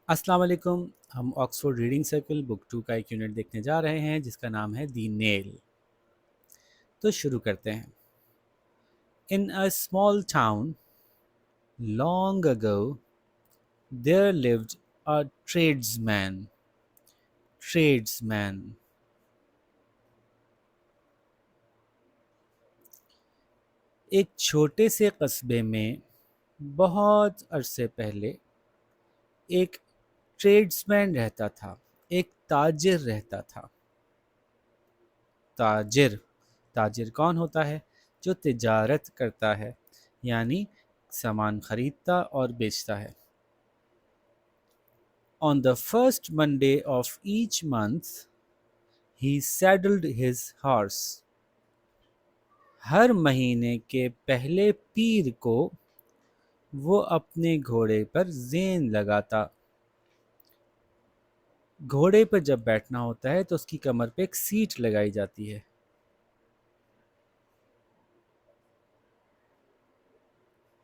السلام علیکم. ہم آکسفورڈ ریڈنگ سرکل بک 2 کا ایک یونٹ دیکھنے جا رہے ہیں جس کا نام ہے دی نیل. تو شروع کرتے ہیں. ان اے اسمال ٹاؤن لانگ اگو there lived a tradesman. ایک چھوٹے سے قصبے میں بہت عرصے پہلے ایک ٹریڈسمین رہتا تھا. ایک تاجر رہتا تھا. تاجر کون ہوتا ہے؟ جو تجارت کرتا ہے، یعنی سامان خریدتا اور بیچتا ہے. On the first Monday of each month, he saddled his horse. ہر مہینے کے پہلے پیر کو وہ اپنے گھوڑے پر زین لگاتا. گھوڑے پر جب بیٹھنا ہوتا ہے تو اس کی کمر پہ ایک سیٹ لگائی جاتی ہے.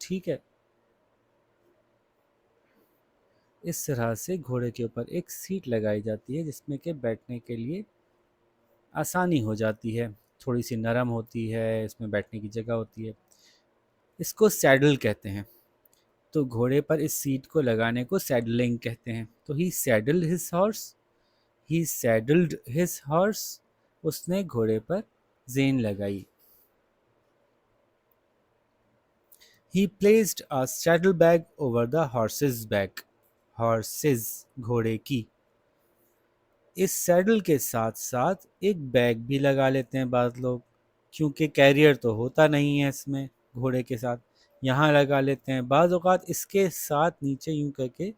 ٹھیک ہے، اس طرح سے گھوڑے کے اوپر ایک سیٹ لگائی جاتی ہے جس میں کہ بیٹھنے کے لیے آسانی ہو جاتی ہے. تھوڑی سی نرم ہوتی ہے، اس میں بیٹھنے کی جگہ ہوتی ہے. اس کو سیڈل کہتے ہیں. تو گھوڑے پر اس سیٹ کو لگانے کو سیڈلنگ کہتے ہیں. تو ہی سیڈلڈ ہز ہارس. اس نے گھوڑے پر زین لگائی. He placed a saddlebag over the horse's back. Horses گھوڑے کی. اس سیڈل کے ساتھ ساتھ ایک بیگ بھی لگا لیتے ہیں بعض لوگ، کیونکہ کیریئر تو ہوتا نہیں ہے اس میں گھوڑے کے ساتھ. یہاں لگا لیتے ہیں. بعض اوقات اس کے ساتھ نیچے یوں کر کے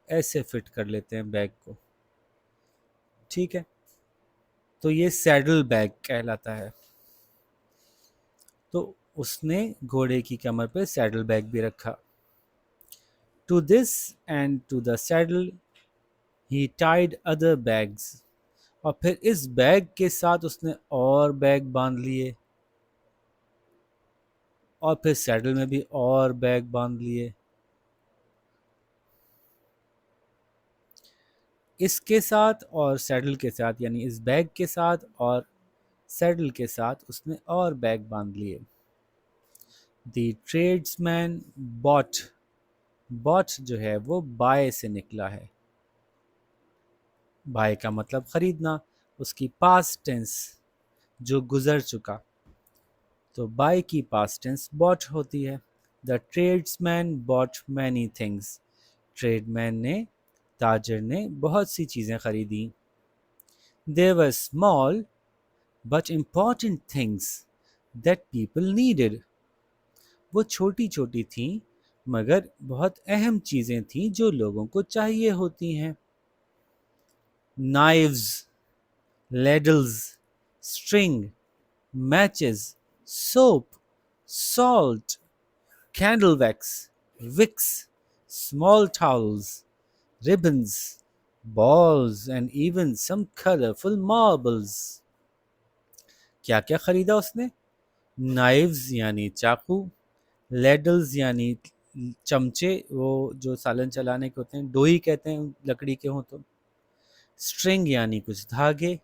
ایسے فٹ کر لیتے ہیں بیگ کو. ٹھیک ہے، تو یہ سیڈل بیگ کہلاتا ہے. تو اس نے گھوڑے کی کمر پہ سیڈل بیگ بھی رکھا. To this and to the saddle he tied other bags. اور پھر اس بیگ کے ساتھ اس نے اور بیگ باندھ لیے، اور پھر سیڈل میں بھی اور بیگ باندھ لیے. اس کے ساتھ اور سیڈل کے ساتھ، یعنی اس بیگ کے ساتھ اور سیڈل کے ساتھ اس نے اور بیگ باندھ لیے. دی ٹریڈس مین باٹ جو ہے وہ بائے سے نکلا ہے. بائے کا مطلب خریدنا. اس کی پاسٹ ٹینس جو گزر چکا، تو بائی کی پاسٹ ٹینس باٹ ہوتی ہے. دا ٹریڈس مین باٹ مینی تھنگس. ٹریڈ مین نے، تاجر نے بہت سی چیزیں خریدیں. They were small but important things that people needed. وہ چھوٹی چھوٹی تھیں مگر بہت اہم چیزیں تھیں جو لوگوں کو چاہیے ہوتی ہیں. Knives, ladles, string, matches, soap, salt, candle wax, wicks, small towels, ribbons, balls and even some colorful marbles. کیا کیا خریدا اس نے؟ نائفز یعنی چاقو، لیڈلز یعنی چمچے، وہ جو سالن چلانے کے ہوتے ہیں، ڈوئی کہتے ہیں لکڑی کے ہوں تو. اسٹرنگ یعنی کچھ دھاگے،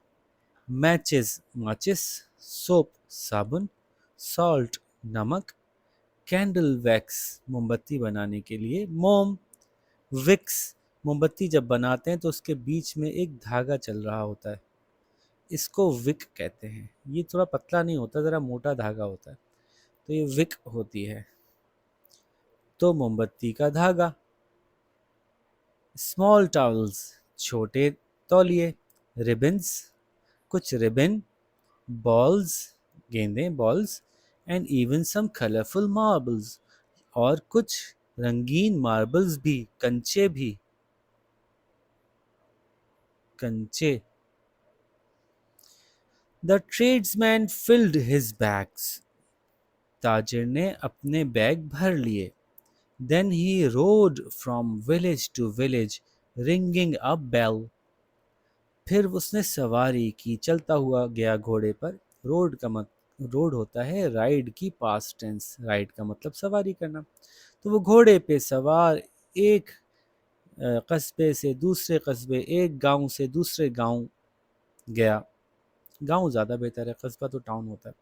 میچز ماچس، سوپ صابن، سالٹ نمک، کینڈل ویکس موم بتی بنانے کے لیے موم، وکس موم بتی جب بناتے ہیں تو اس کے بیچ میں ایک دھاگا چل رہا ہوتا ہے، اس کو وک کہتے ہیں. یہ تھوڑا پتلا نہیں ہوتا، ذرا موٹا دھاگا ہوتا ہے، تو یہ وک ہوتی ہے. تو موم بتی کا دھاگا. اسمال ٹاولز چھوٹے تولیے، ریبنس کچھ ربن، بالز گیندیں balls, and even some colourful marbles اور کچھ رنگین ماربلز بھی، کنچے بھی. کنچے. The tradesman filled his bags. تاجر نے اپنے بیگ بھر لیے. Then he rode from village to village ringing a bell. پھر اس نے سواری کی، چلتا ہوا گیا گھوڑے پر. روڈ ہوتا ہے رائڈ کی پاسٹ ٹینس. رائڈ کا مطلب سواری کرنا. تو وہ گھوڑے پہ سوار ایک قصبے سے دوسرے قصبے، ایک گاؤں سے دوسرے گاؤں گیا. گاؤں زیادہ بہتر ہے، قصبہ تو ٹاؤن ہوتا ہے.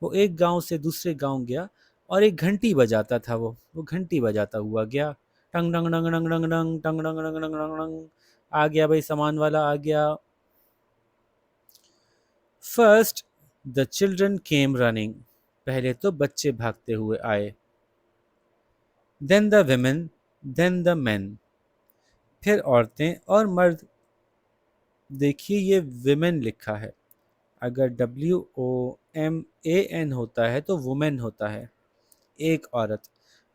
وہ ایک گاؤں سے دوسرے گاؤں گیا اور ایک گھنٹی بجاتا تھا. وہ گھنٹی بجاتا ہوا گیا. ٹنگ ڈنگ ڈنگ ڈنگ ڈنگ ڈنگ ٹنگ ڈنگ ڈنگ ڈنگ ڈنگ ڈنگ. آ گیا بھائی، سامان والا آ گیا. First the children came running. پہلے تو بچے بھاگتے ہوئے آئے. دین دا ویمن، دین دا مین. پھر عورتیں اور مرد. دیکھیے یہ ویمن لکھا ہے، اگر WOMAN ہوتا ہے تو وومن ہوتا ہے، ایک عورت.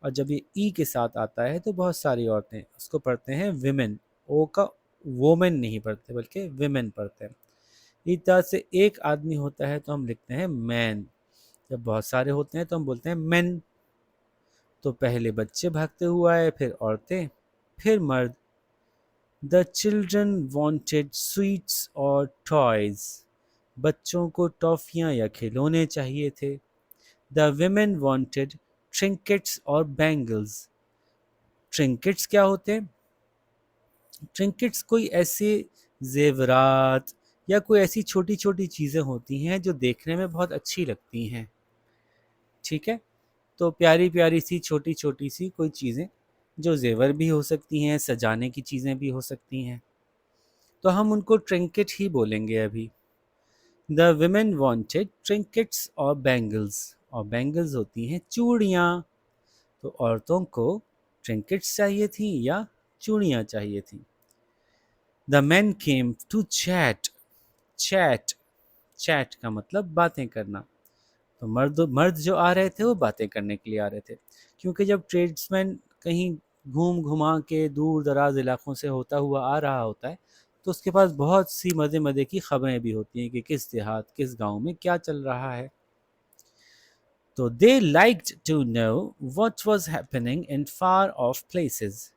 اور جب یہ ای کے ساتھ آتا ہے تو بہت ساری عورتیں، اس کو پڑھتے ہیں ویمن. او کا وومن نہیں پڑھتے بلکہ ویمن پڑھتے ہیں. اس طرح سے ایک آدمی ہوتا ہے تو ہم لکھتے ہیں مین. جب بہت سارے ہوتے ہیں تو ہم بولتے ہیں مین. تو پہلے بچے بھاگتے ہوئے آئے، پھر عورتیں، پھر مرد. The children wanted sweets or toys. بچوں کو ٹافیاں یا کھلونے چاہیے تھے. The women wanted trinkets or bangles. Trinkets کیا ہوتے ہیں؟ Trinkets کوئی ایسے زیورات یا کوئی ایسی چھوٹی چھوٹی چیزیں ہوتی ہیں جو دیکھنے میں بہت اچھی لگتی ہیں. ٹھیک ہے، تو پیاری پیاری سی چھوٹی چھوٹی سی کوئی چیزیں جو زیور بھی ہو سکتی ہیں، سجانے کی چیزیں بھی ہو سکتی ہیں، تو ہم ان کو ٹرنکٹ ہی بولیں گے ابھی. دا ویمن وانٹیڈ ٹرنکٹس اور بینگلز. اور بینگلز ہوتی ہیں چوڑیاں. تو عورتوں کو ٹرنکٹس چاہیے تھیں یا چوڑیاں چاہیے تھیں. The man came to chat. Chat, chat کا مطلب باتیں کرنا. تو مرد جو آ رہے تھے وہ باتیں کرنے کے لیے آ رہے تھے، کیونکہ جب ٹریڈس مین کہیں گھوم گھما کے دور دراز علاقوں سے ہوتا ہوا آ رہا ہوتا ہے تو اس کے پاس بہت سی مزے مزے کی خبریں بھی ہوتی ہیں کہ کس دیہات، کس گاؤں میں کیا چل رہا ہے. تو they liked to know what was happening in far off places.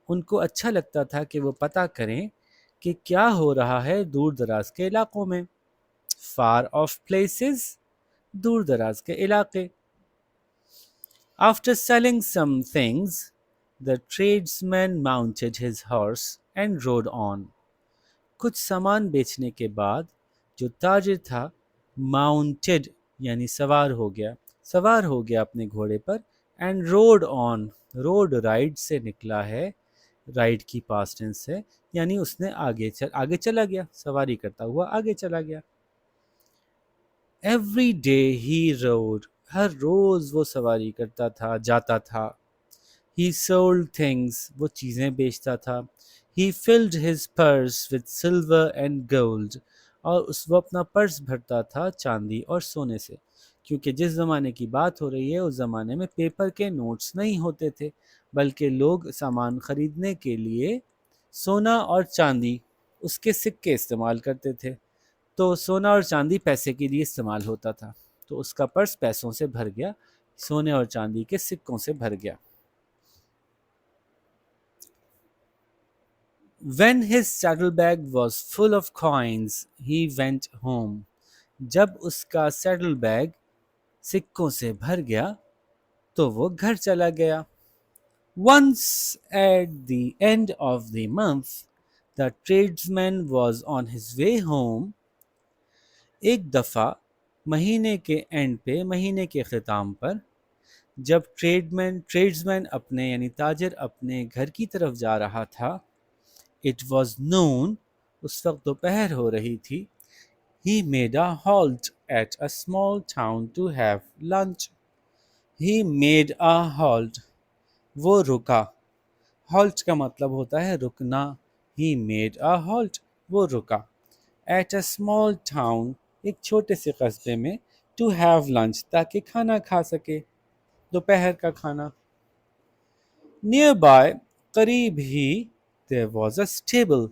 ان کو اچھا لگتا تھا کہ وہ پتہ کریں کہ کیا ہو رہا ہے دور دراز کے علاقوں میں. far off places، دور دراز کے علاقے. After selling some things, the tradesman mounted his horse and rode on. کچھ سامان بیچنے کے بعد جو تاجر تھا mounted یعنی سوار ہو گیا اپنے گھوڑے پر. and rode on، road ride سے نکلا ہے، رائڈ کی پاسٹ ٹینس ہے، یعنی اس نے آگے چلا گیا، سواری کرتا ہوا آگے چلا گیا. Every day he rode، ہر روز وہ سواری کرتا تھا، جاتا تھا. He sold things، وہ چیزیں بیچتا تھا. He filled his purse with silver and gold، اور وہ اپنا پرس بھرتا تھا چاندی اور سونے سے. کیونکہ جس زمانے کی بات ہو رہی ہے اس زمانے میں پیپر کے نوٹس نہیں ہوتے تھے، بلکہ لوگ سامان خریدنے کے لیے سونا اور چاندی، اس کے سکے استعمال کرتے تھے. تو سونا اور چاندی پیسے کے لیے استعمال ہوتا تھا، تو اس کا پرس پیسوں سے بھر گیا، سونے اور چاندی کے سکوں سے بھر گیا. When his saddlebag was full of coins, he went home. جب اس کا سیڈل بیگ سکوں سے بھر گیا تو وہ گھر چلا گیا. Once at the end of the month, the tradesman was on his way home. ایک دفعہ مہینے کے اینڈ پہ، مہینے کے اختتام پر، جب ٹریڈسمین اپنے یعنی تاجر اپنے گھر کی طرف جا رہا تھا. It was noon، اس وقت دوپہر ہو رہی تھی. He made a halt at a small town to have lunch. He made a halt، وہ رکا. halt کا مطلب ہوتا ہے رکنا. He made a halt، وہ رکا. At a small town، ایک چھوٹے سے قصبے میں. To have lunch، تاکہ کھانا کھا سکے، دوپہر کا کھانا. Near by، قریب ہی. There was a stable،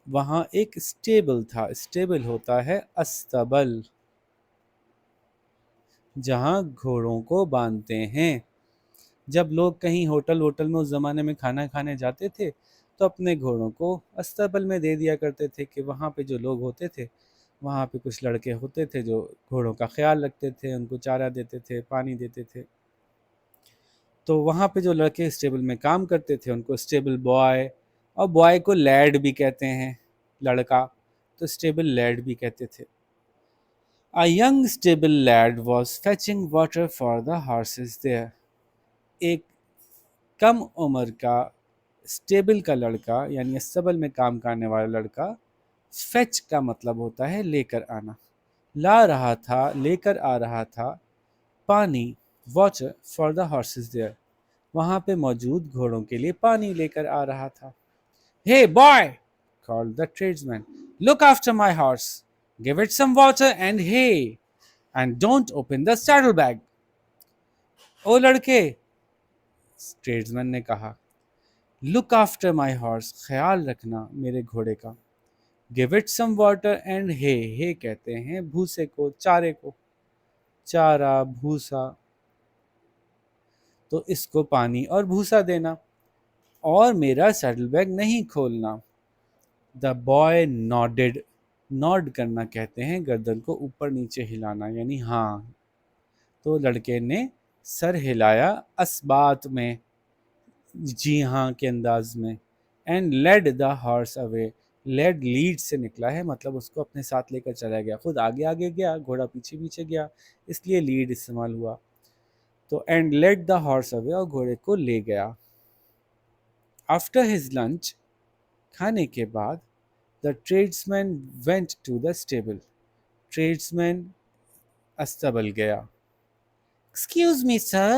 وہاں ایک اسٹیبل تھا. اسٹیبل ہوتا ہے استبل، جہاں گھوڑوں کو باندھتے ہیں. جب لوگ کہیں ہوٹل میں اس زمانے میں کھانا کھانے جاتے تھے تو اپنے گھوڑوں کو استبل میں دے دیا کرتے تھے، کہ وہاں پہ جو لوگ ہوتے تھے وہاں پہ کچھ لڑکے ہوتے تھے جو گھوڑوں کا خیال رکھتے تھے، ان کو چارہ دیتے تھے، پانی دیتے تھے. تو وہاں پہ جو لڑکے اسٹیبل میں کام کرتے تھے ان کو اسٹیبل بوائے، اور بوائے کو لیڈ بھی کہتے ہیں، لڑکا، تو اسٹیبل لیڈ بھی کہتے تھے۔ A young stable lad was fetching water for the horses there. ایک کم عمر کا اسٹیبل کا لڑکا، یعنی استبل میں کام کرنے والا لڑکا، فیچ کا مطلب ہوتا ہے لے کر آنا، لا رہا تھا، لے کر آ رہا تھا پانی، water for the horses there, وہاں پہ موجود گھوڑوں کے لیے پانی لے کر آ رہا تھا۔ Hey boy! called the tradesman. Look after my horse. Give it some water and hay. And don't open the saddlebag. او لڑکے، ٹریڈسمین نے کہا، لک آفٹر مائی ہارس، خیال رکھنا میرے گھوڑے کا، give it some water and ہے، ہے کہتے ہیں بھوسے کو، چارے کو، چارہ بھوسا، تو اس کو پانی اور بھوسا دینا، اور میرا سیڈل بیگ نہیں کھولنا۔ دا بوائے نوڈڈ، نوڈ کرنا کہتے ہیں گردن کو اوپر نیچے ہلانا، یعنی ہاں، تو لڑکے نے سر ہلایا اسبات میں، جی ہاں کے انداز میں، and lead the horse away, lead lead سے نکلا ہے، مطلب اس کو اپنے ساتھ لے کر چلا گیا، خود آگے آگے گیا، گھوڑا پیچھے پیچھے گیا، اس لیے لیڈ استعمال ہوا، تو اینڈ لیڈ دا ہارس اوے، اور گھوڑے کو لے گیا۔ آفٹر ہز لنچ، کھانے کے بعد، دا ٹریڈسمین وینٹ ٹو دا اسٹیبل، ٹریڈسمین استبل گیا۔ Excuse me sir,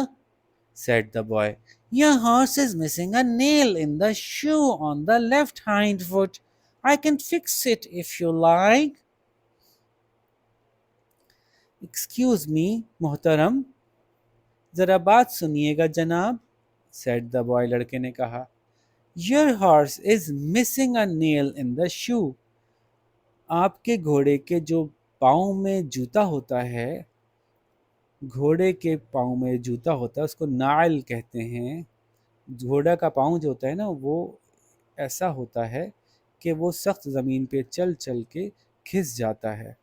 said the boy, your horse is missing a nail in the shoe on the left hind foot. I can fix it if you like. Excuse me, محترم، ذرا بات سنیے گا جناب، said the boy، لڑکے نے کہا، your horse is missing a nail in the shoe. آپ کے گھوڑے کے جو پاؤں میں جوتا ہوتا ہے، گھوڑے کے پاؤں میں جوتا ہوتا ہے اس کو نعل کہتے ہیں۔ گھوڑا کا پاؤں جو ہوتا ہے نا وہ ایسا ہوتا ہے کہ وہ سخت زمین پہ چل چل کے کھس جاتا ہے،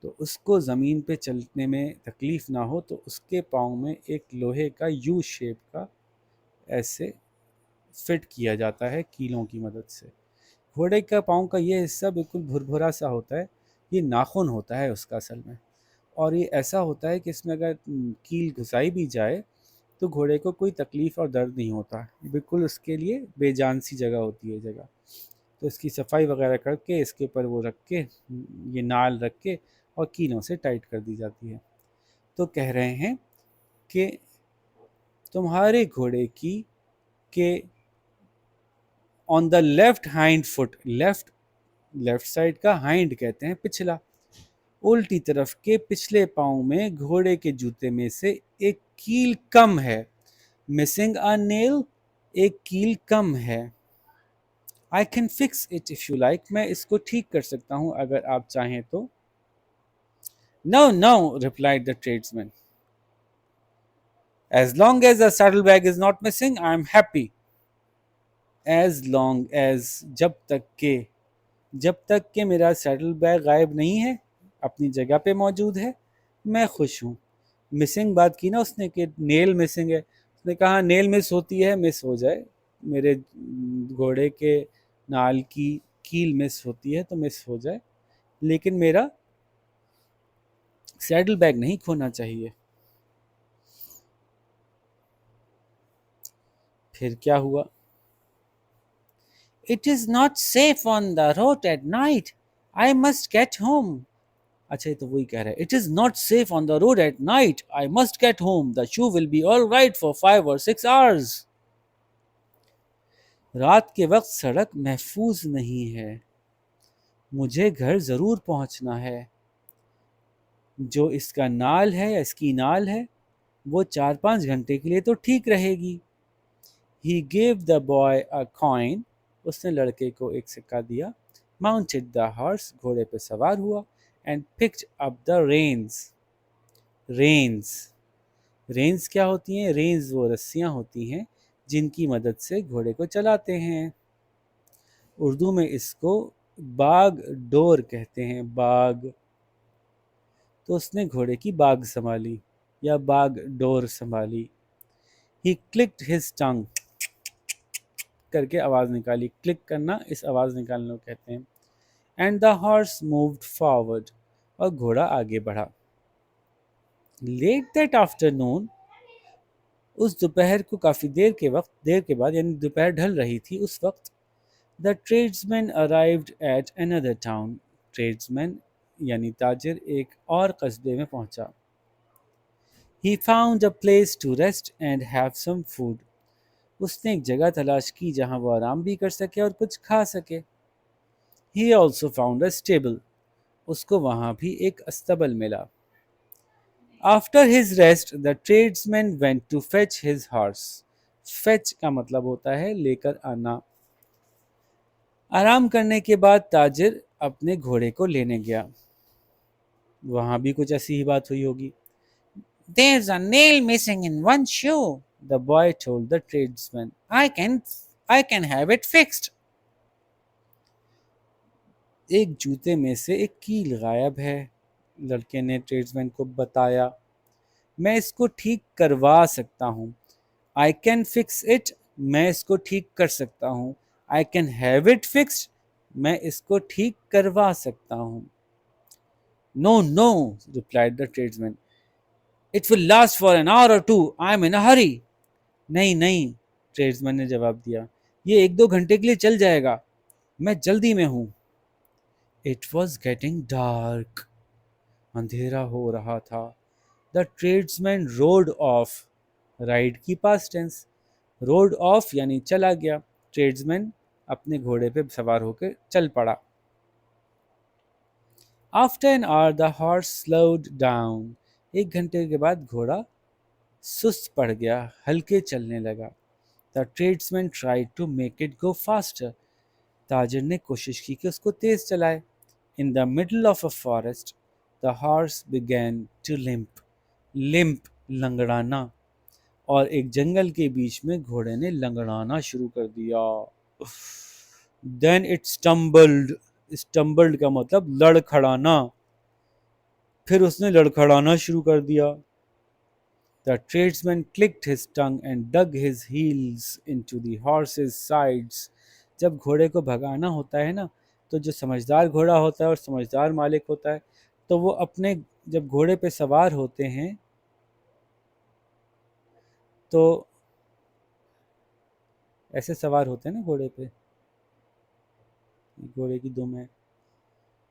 تو اس کو زمین پہ چلنے میں تکلیف نہ ہو تو اس کے پاؤں میں ایک لوہے کا یو شیپ کا ایسے فٹ کیا جاتا ہے کیلوں کی مدد سے۔ گھوڑے کا پاؤں کا یہ حصہ بالکل بھربھرا سا ہوتا ہے، یہ ناخن ہوتا ہے اس کا اصل میں، اور یہ ایسا ہوتا ہے کہ اس میں اگر کیل گھسائی بھی جائے تو گھوڑے کو کوئی تکلیف اور درد نہیں ہوتا، بالکل اس کے لیے بے جان سی جگہ ہوتی ہے جگہ، تو اس کی صفائی وغیرہ کر کے اس کے اوپر وہ رکھ کے، یہ نال رکھ کے اور کیلوں سے ٹائٹ کر دی جاتی ہے۔ تو کہہ رہے ہیں کہ تمہارے گھوڑے کی کہ on the left hind foot, left side کا ہائنڈ کہتے ہیں پچھلا، الٹی طرف کے پچھلے پاؤں میں گھوڑے کے جوتے میں سے ایک کیل کم ہے، مسنگ a nail، ایک کیل کم ہے۔ I can fix it if you like، میں اس کو ٹھیک کر سکتا ہوں اگر آپ چاہیں تو۔ No, no, replied the tradesman. As long as the saddlebag is not missing, I am happy. As long as، جب تک کہ میرا سیڈل بیگ غائب نہیں ہے، اپنی جگہ پہ موجود ہے، میں خوش ہوں۔ مسنگ بات کی نا اس نے کہ نیل مسنگ ہے، اس نے کہا نیل مس ہوتی ہے، مس ہو جائے، میرے گھوڑے کے نال کی کیل مس ہوتی ہے تو مس ہو جائے، لیکن میرا سیڈل بیگ نہیں کھونا چاہیے۔ پھر کیا ہوا؟ It is not safe on the road at night. I must get home. اچھا تو وہی کہہ رہا ہے، It is not safe on the road at night. I must get home. The shoe will be all right for 5 or 6 hours. رات کے وقت سڑک محفوظ نہیں ہے، مجھے گھر ضرور پہنچنا ہے۔ جو اس کا نال ہے، اس کی نال ہے، وہ 4-5 گھنٹے کے لیے تو ٹھیک رہے گی۔ He gave the boy a coin. اس نے لڑکے کو ایک سکہ دیا۔ Mounted the horse، گھوڑے پہ سوار ہوا۔ And picked up the reins. Reins کیا ہوتی ہیں؟ رینز وہ رسیاں ہوتی ہیں جن کی مدد سے گھوڑے کو چلاتے ہیں۔ اردو میں اس کو باغ ڈور کہتے ہیں، باغ۔ تو اس نے گھوڑے کی باغ سنبھالی یا باغ ڈور سنبھالی۔ He clicked his tongue. کر کے آواز نکالی. کلک کرنا اس آواز نکالنے کو کہتے ہیں. And the horse moved forward. اور گھوڑا آگے بڑھا. Late that afternoon. اس دوپہر کو کافی دیر کے بعد یعنی دوپہر ڈھل رہی تھی اس وقت. دا ٹریڈسمین ارائیوڈ ایٹ اندر ٹاؤن. ٹریڈسمین یعنی تاجر ایک اور قصبے میں پہنچا. He found a place to rest and have some food. اس نے ایک جگہ تلاش کی جہاں وہ آرام بھی کر سکے اور کچھ کھا سکے. He also found a stable. اس کو وہاں بھی ایک استبل ملا. After his rest, the tradesman went to fetch his horse. Fetch کا مطلب ہوتا ہے لے کر آنا. آرام کرنے کے بعد تاجر اپنے گھوڑے کو لینے گیا. وہاں بھی کچھ ایسی ہی بات ہوئی ہوگی. There's a nail missing in one shoe, the boy told the tradesman. I can have it fixed. ایک جوتے میں سے ایک کیل غائب ہے. لڑکے نے ٹریڈسمین کو بتایا. میں اس کو ٹھیک کروا سکتا ہوں. I can fix it. میں اس کو ٹھیک کر سکتا ہوں. I can have it fixed. میں اس کو ٹھیک کروا سکتا ہوں. No, no, replied the tradesman. It will last for an hour or two. I am in a hurry. نہیں نہیں, ٹریڈسمین نے جواب دیا. یہ 1-2 گھنٹے کے لیے چل جائے گا. میں جلدی میں ہوں. It was getting dark. اندھیرا ہو رہا تھا. The tradesman rode off. Ride کی past tense. Rode off یعنی چلا گیا. ٹریڈسمین اپنے گھوڑے پہ سوار ہو کے چل پڑا. After an hour the horse slowed down. 1 گھنٹے کے بعد گھوڑا سست پڑ گیا, ہلکے چلنے لگا. The tradesman tried to make it go faster. تاجر نے کوشش کی کہ اس کو تیز چلائے. In the middle of a forest, the horse began to limp. Limp لنگڑانا. اور ایک جنگل کے بیچ میں گھوڑے نے لنگڑانا شروع کر دیا. Then it stumbled. Stumbled کا مطلب لڑکھڑانا. پھر اس نے لڑکھڑانا شروع کر دیا. The tradesman clicked his tongue and dug his heels into the horse's sides. جب گھوڑے کو بھگانا ہوتا ہے نا, تو جو سمجھدار گھوڑا ہوتا ہے اور سمجھدار مالک ہوتا ہے, تو وہ اپنے جب گھوڑے پہ سوار ہوتے ہیں تو ایسے سوار ہوتے ہیں نا گھوڑے پہ. گھوڑے کی دم ہے,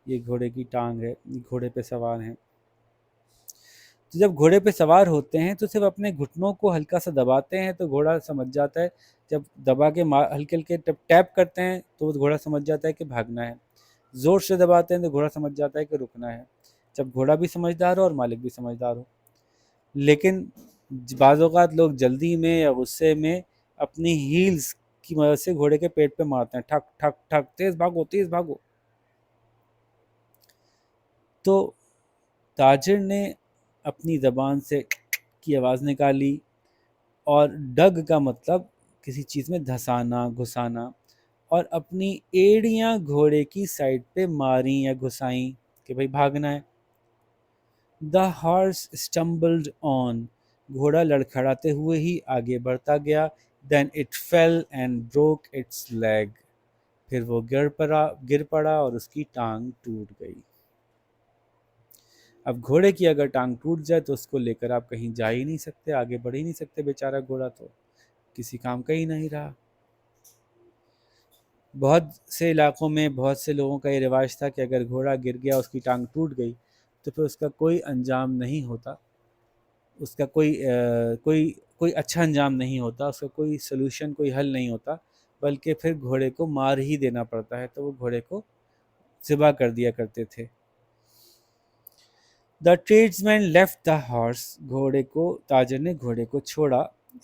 یہ گھوڑے کی ٹانگ ہے, یہ گھوڑے پہ سوار ہیں. تو جب گھوڑے پہ سوار ہوتے ہیں تو صرف اپنے گھٹنوں کو ہلکا سا دباتے ہیں تو گھوڑا سمجھ جاتا ہے. جب دبا کے ہلکے ہلکے ٹیپ کرتے ہیں تو وہ گھوڑا سمجھ جاتا ہے کہ بھاگنا ہے. زور سے دباتے ہیں تو گھوڑا سمجھ جاتا ہے کہ رکنا ہے. جب گھوڑا بھی سمجھدار ہو اور مالک بھی سمجھدار ہو. لیکن بعض اوقات لوگ جلدی میں یا غصے میں اپنی ہیلز کی مدد سے گھوڑے کے پیٹ پہ مارتے ہیں, ٹھک ٹھک ٹھک, تیز بھاگو تیز بھاگو. تو تاجر نے اپنی زبان سے کی آواز نکالی, اور ڈگ کا مطلب کسی چیز میں دھسانا گھسانا, اور اپنی ایڑیاں گھوڑے کی سائڈ پہ ماریں یا گھسائیں کہ بھئی بھاگنا ہے. The horse stumbled on. گھوڑا لڑکھڑاتے ہوئے ہی آگے بڑھتا گیا. Then it fell and broke its leg. پھر وہ گر پڑا اور اس کی ٹانگ ٹوٹ گئی. اب گھوڑے کی اگر ٹانگ ٹوٹ جائے تو اس کو لے کر آپ کہیں جا ہی نہیں سکتے, آگے بڑھ ہی نہیں سکتے. بیچارہ گھوڑا تو کسی کام کا ہی نہیں رہا. بہت سے علاقوں میں بہت سے لوگوں کا یہ رواج تھا کہ اگر گھوڑا گر گیا, اس کی ٹانگ ٹوٹ گئی, تو پھر اس کا کوئی انجام نہیں ہوتا, اس کا کوئی اچھا انجام نہیں ہوتا, اس کا کوئی سلوشن, کوئی حل نہیں ہوتا, بلکہ پھر گھوڑے کو مار ہی دینا پڑتا ہے. تو وہ گھوڑے کو ذبح کر دیا کرتے تھے. The tradesman left the horse. تاجر نے گھوڑے کو چھوڑا.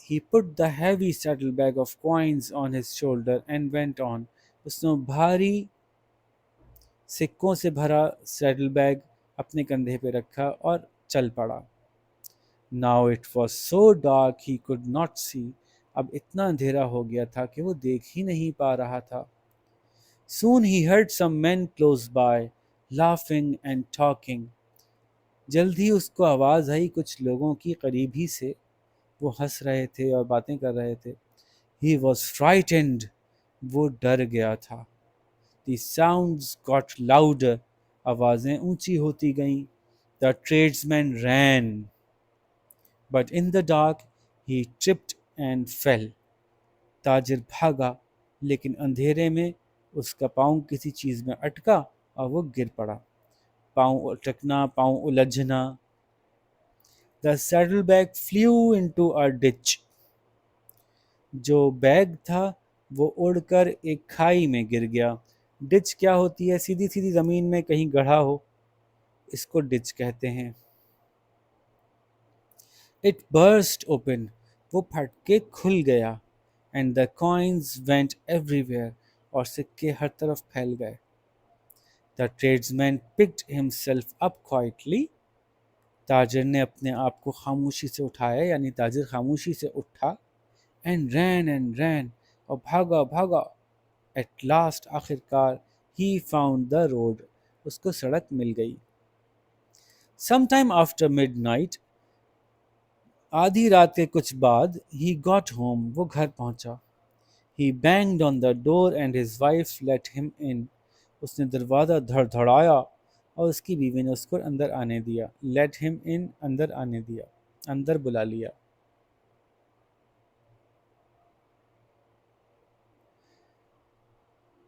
He put the heavy saddlebag of coins on his shoulder and went on. اس نے بھاری سکوں سے بھرا سیڈل بیگ اپنے کندھے پہ رکھا اور چل پڑا. Now it was so dark he could not see. اب اتنا اندھیرا ہو گیا تھا کہ وہ دیکھ ہی نہیں پا رہا تھا. Soon he heard some men close by, laughing and talking. جلد ہی اس کو آواز آئی کچھ لوگوں کی قریب ہی سے وہ ہنس رہے تھے اور باتیں کر رہے تھے. He was frightened. وہ ڈر گیا تھا. The sounds got louder. آوازیں اونچی ہوتی گئیں. The tradesman ran. But in the dark he tripped and fell. تاجر بھاگا لیکن اندھیرے میں اس کا پاؤں کسی چیز میں اٹکا اور وہ گر پڑا. پاؤں اٹکنا، پاؤں الجھنا. The saddlebag flew into a ditch. جو بیگ تھا وہ اڑ کر ایک کھائی میں گر گیا. ڈچ کیا ہوتی ہے؟ سیدھی سیدھی زمین میں کہیں گڑھا ہو، اس کو ڈچ کہتے ہیں. It burst open. وہ پھٹ کے کھل گیا. And the coins went everywhere. اور سکے ہر طرف پھیل گئے. The tradesman picked himself up quietly. تاجر نے اپنے آپ کو خاموشی سے اٹھایا، یعنی تاجر خاموشی سے اٹھا. And ran اور بھاگا بھاگا. At last آخر کار he found the road. اس کو سڑک مل گئی. Sometime after midnight. آدھی رات کے کچھ بعد. He got home. وہ گھر پہنچا. He banged on the door and his wife let him in. اس نے دروازہ دھڑ دھڑایا اور اس کی بیوی نے اس کو اندر آنے دیا. Let him in اندر آنے دیا، اندر بلا لیا.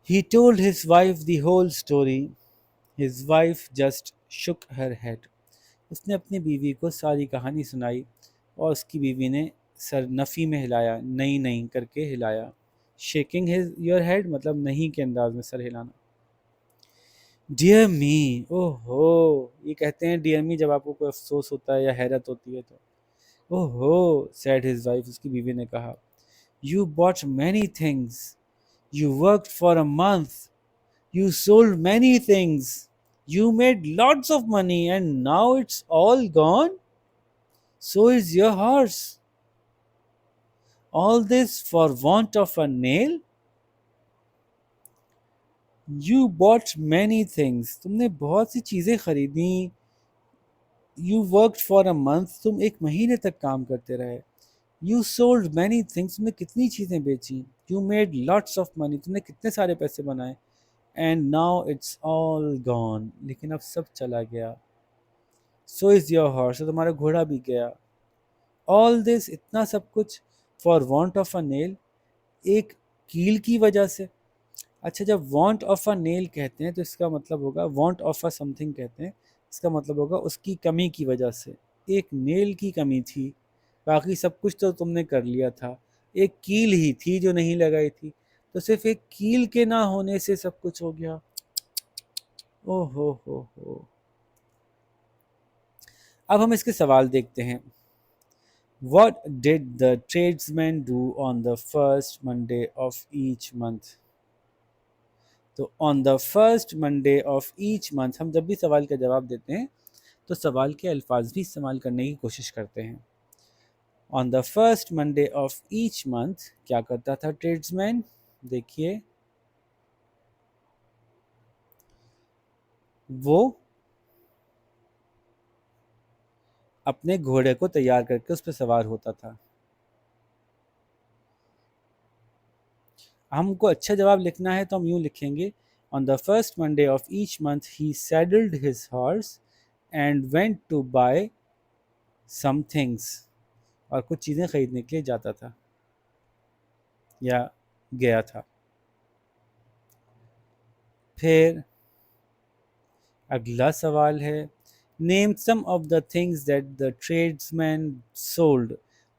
He told his wife the whole story. His wife just shook her head. اس نے اپنی بیوی کو ساری کہانی سنائی اور اس کی بیوی نے سر نفی میں ہلایا، نہیں نہیں کر کے ہلایا. شیکنگ یور ہیڈ مطلب نہیں کے انداز میں سر ہلانا. ڈیئر می، اوہ ہو، یہ کہتے ہیں ڈیئر می جب آپ کو کوئی افسوس ہوتا ہے یا حیرت ہوتی ہے تو. اوہ ہو، سیڈ ہز وائف، اس کی بیوی نے کہا. You bought many things. You worked for a month. You sold many things. You made lots of money and now it's all gone. So is your horse. All this for want of a nail. You bought many things. تم نے بہت سی چیزیں خریدیں. You worked for a month. تم ایک مہینے تک کام کرتے رہے. You sold many things. تم نے کتنی چیزیں بیچیں. You made lots of money. تم نے کتنے سارے پیسے بنائے. And now it's all gone. لیکن اب سب چلا گیا. So is your horse. تمہارا گھوڑا بھی گیا. All this اتنا سب کچھ for want of a nail ایک کیل کی وجہ سے. اچھا جب want of a nail کہتے ہیں تو اس کا مطلب ہوگا want of a something کہتے ہیں، اس کا مطلب ہوگا اس کی کمی کی وجہ سے. ایک نیل کی کمی تھی، باقی سب کچھ تو تم نے کر لیا تھا، ایک کیل ہی تھی جو نہیں لگائی تھی، تو صرف ایک کیل کے نہ ہونے سے سب کچھ ہو گیا. او ہو. اب ہم اس کے سوال دیکھتے ہیں. What did the tradesman do on the first Monday of each month? تو on the first Monday of each month ہم جب بھی سوال کا جواب دیتے ہیں تو سوال کے الفاظ بھی استعمال کرنے کی کوشش کرتے ہیں. On the first Monday of each month کیا کرتا تھا tradesman؟ دیکھیے وہ اپنے گھوڑے کو تیار کر کے اس پہ سوار ہوتا تھا. ہم کو اچھا جواب لکھنا ہے تو ہم یوں لکھیں گے On the first Monday of each month he saddled his horse and went to buy some things. اور کچھ چیزیں خریدنے کے لیے جاتا تھا یا گیا تھا. پھر اگلا سوال ہے Name some of the things that the tradesman sold.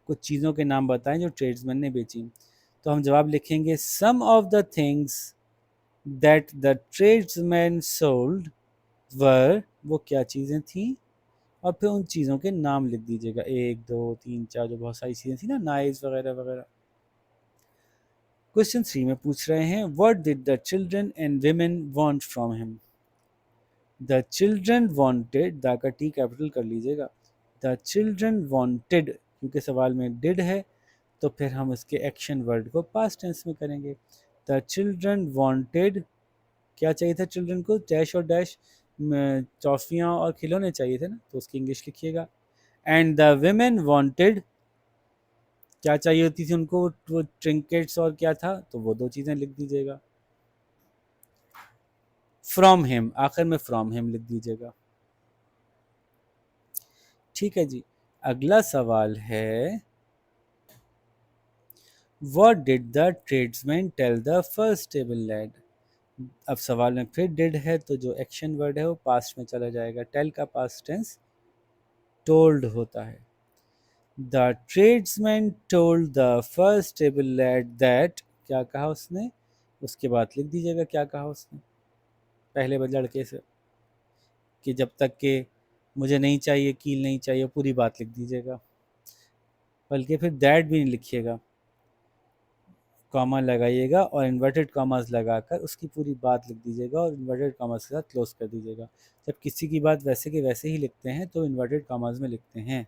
کچھ چیزوں کے نام بتائیں جو ٹریڈسمین نے بیچیں. تو ہم جواب لکھیں گے Some of the things that the tradesman sold were. وہ کیا چیزیں تھیں اور پھر ان چیزوں کے نام لکھ دیجیے گا 1 2 3 4 جو بہت ساری چیزیں تھیں نا نائز وغیرہ وغیرہ. Question 3 میں پوچھ رہے ہیں What did the children and women want from him? The children wanted. دا کا ٹی کیپٹل کر لیجیے گا. The children wanted کیونکہ سوال میں did ہے تو پھر ہم اس کے ایکشن ورڈ کو پاسٹ ٹینس میں کریں گے. The children wanted. کیا چاہیے تھا چلڈرن کو؟ ڈیش اور ڈیش ٹافیاں اور کھلونے چاہیے تھے نا، تو اس کی انگلش لکھیے گا. And the women wanted. کیا چاہیے ہوتی تھی ان کو؟ وہ ٹرنکٹس اور کیا تھا، تو وہ دو چیزیں لکھ دیجیے گا. فرام ہم، آخر میں فرام ہم لکھ دیجیے گا. ٹھیک ہے جی. اگلا سوال ہے what did the tradesman tell the first table lad. اب سوال میں پھر ڈڈ ہے تو جو ایکشن ورڈ ہے وہ پاسٹ میں چلا جائے گا. ٹیل کا پاسٹ ٹینس ٹولڈ ہوتا ہے. The tradesman told the first table lad that, کیا کہا اس نے؟ اس کے بعد لکھ دیجیے گا کیا کہا اس نے پہلے لڑکے سے، کہ جب تک کہ مجھے نہیں چاہیے، کیل نہیں چاہیے، پوری بات لکھ دیجیے گا. بلکہ پھر دیٹ بھی نہیں لکھیے گا، کاما لگائیے گا اور انورٹڈ کاماز لگا کر اس کی پوری بات لکھ دیجیے گا اور انورٹڈ کاماز کے ساتھ کلوز کر دیجیے گا. جب کسی کی بات ویسے کے ویسے ہی لکھتے ہیں تو انورٹڈ کاماز میں لکھتے ہیں.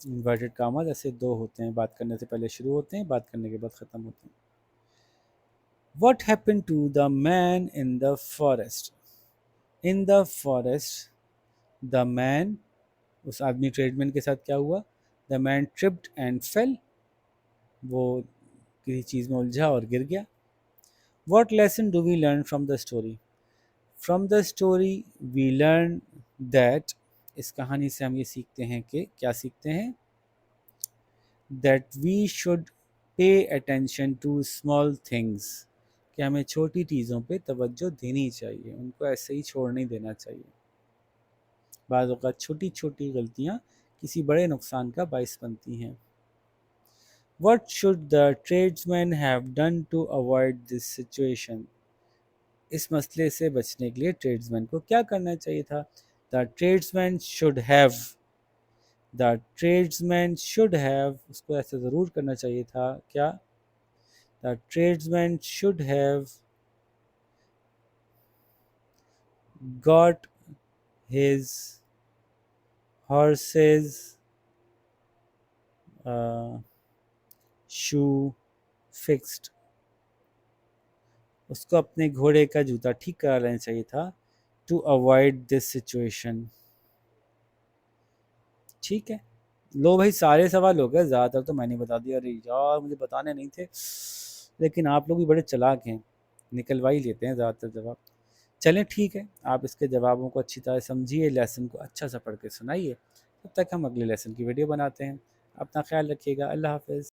انورٹڈ کاماز ایسے دو ہوتے ہیں، بات کرنے سے پہلے شروع ہوتے ہیں، بات کرنے کے بعد ختم ہوتے ہیں. What happen to the man in the forest. In the forest the man, اس آدمی ٹریڈمین کے ساتھ کیا ہوا؟ دا مین ٹرپڈ اینڈ فیل، وہ کسی چیز میں الجھا اور گر گیا. What lesson do we learn from the story. From the story we learn that, اس کہانی سے ہم یہ سیکھتے ہیں کہ کیا سیکھتے ہیں؟ That we should pay attention to small things, کہ ہمیں چھوٹی چیزوں پہ توجہ دینی چاہیے، ان کو ایسے ہی چھوڑ نہیں دینا چاہیے. بعض اوقات چھوٹی چھوٹی غلطیاں کسی بڑے نقصان کا باعث بنتی ہیں. What should the tradesman have done to avoid this situation؟ اس مسئلے سے بچنے کے لیے ٹریڈسمین کو کیا کرنا چاہیے تھا؟ The tradesman should have، the tradesman should have، اس کو ایسا ضرور کرنا چاہیے تھا کیا؟ The tradesman should have got his horse's shoe fixed، اس کو اپنے گھوڑے کا جوتا ٹھیک کرا لینا چاہیے تھا. To avoid this situation. ٹھیک ہے. لو بھائی سارے سوال ہو گئے، زیادہ تر تو میں نے بتا دیا. ارے یار مجھے بتانے نہیں تھے، لیکن آپ لوگ بھی بڑے چلاک ہیں، نکلوا ہی لیتے ہیں زیادہ تر جواب. چلیں ٹھیک ہے، آپ اس کے جوابوں کو اچھی طرح سمجھیے، لیسن کو اچھا سا پڑھ کے سنائیے. تب تک ہم اگلے لیسن کی ویڈیو بناتے ہیں. اپنا خیال رکھیے گا. اللہ حافظ.